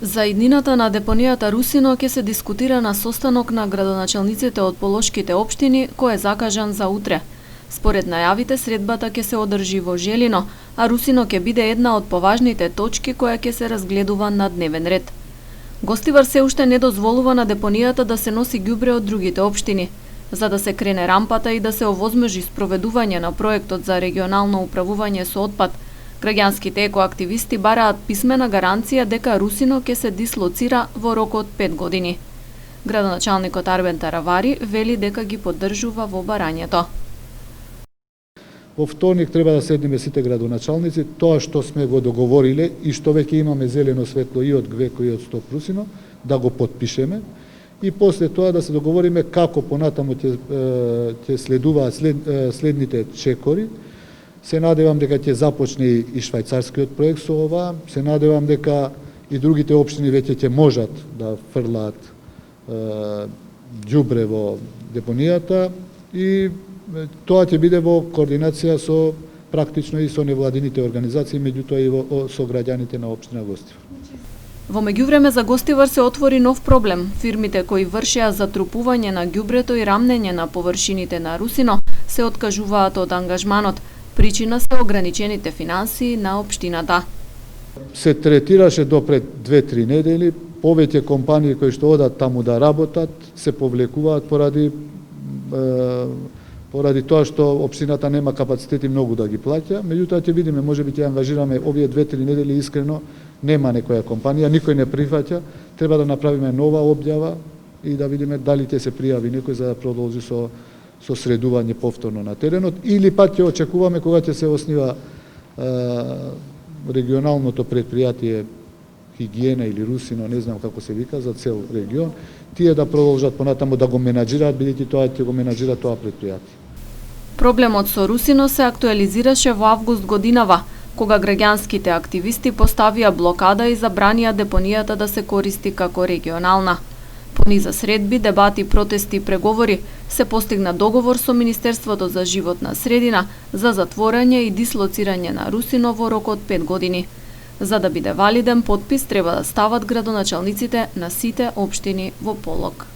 За иднината на депонијата Русино ќе се дискутира на состанок на градоначалниците од полошките општини кој е закажан за утре. Според најавите, средбата ќе се одржи во Желино, а Русино ќе биде една од поважните точки која ќе се разгледува на дневен ред. Гостивар се уште не дозволува на депонијата да се носи ѓубре од другите општини. За да се крене рампата и да се овозможи спроведување на проектот за регионално управување со отпад, граѓанските екоактивисти бараат писмена гаранција дека Русино ќе се дислоцира во рок од 5 години. Градоначалникот Арбен Таравари вели дека ги поддржува во барањето. Во вторник треба да седнеме сите градоначалници, тоа што сме го договориле и што веќе имаме зелено светло и од ГВЕКО и од СТОП Русино, да го потпишеме и после тоа да се договориме како понатаму ќе следуваат следните чекори. Се надевам дека ќе започне и швајцарскиот проект со ова, се надевам дека и другите општини веќе ќе можат да фрлаат ѓубре во депонијата и тоа ќе биде во координација со практично и со невладините организации, меѓутоа и со граѓаните на општина Гостивар. Во меѓувреме за Гостивар се отвори нов проблем. Фирмите кои вршеа затрупување на ѓубрето и рамнење на површините на Русино се откажуваат од ангажманот. Причина се ограничените финансии на општината. Се третираше до пред 2-3 недели, повеќе компании кои што одат таму да работат се повлекуваат поради тоа што општината нема капацитети многу да ги плаќа, меѓутоа ќе видиме, можеби ќе ангажираме овие 2-3 недели, искрено нема некоја компанија, никој не прифаќа, треба да направиме нова објава и да видиме дали ќе се пријави некој за да продолжи со средување повторно на теренот, или пак ќе очекуваме кога ќе се оснива регионалното предпријатие Хигиена или Русино, не знам како се вика, за цел регион, тие да продолжат понатаму да го менаџираат, бидејќи тоа ќе го менаџира тоа предпријатие. Проблемот со Русино се актуализираше во август годинава, кога граѓанските активисти поставија блокада и забранија депонијата да се користи како регионална. По низа средби, дебати, протести и преговори се постигна договор со Министерството за животна средина за затворање и дислоцирање на Русино во рок од 5 години. За да биде валиден подпис треба да стават градоначалниците на сите општини во полог.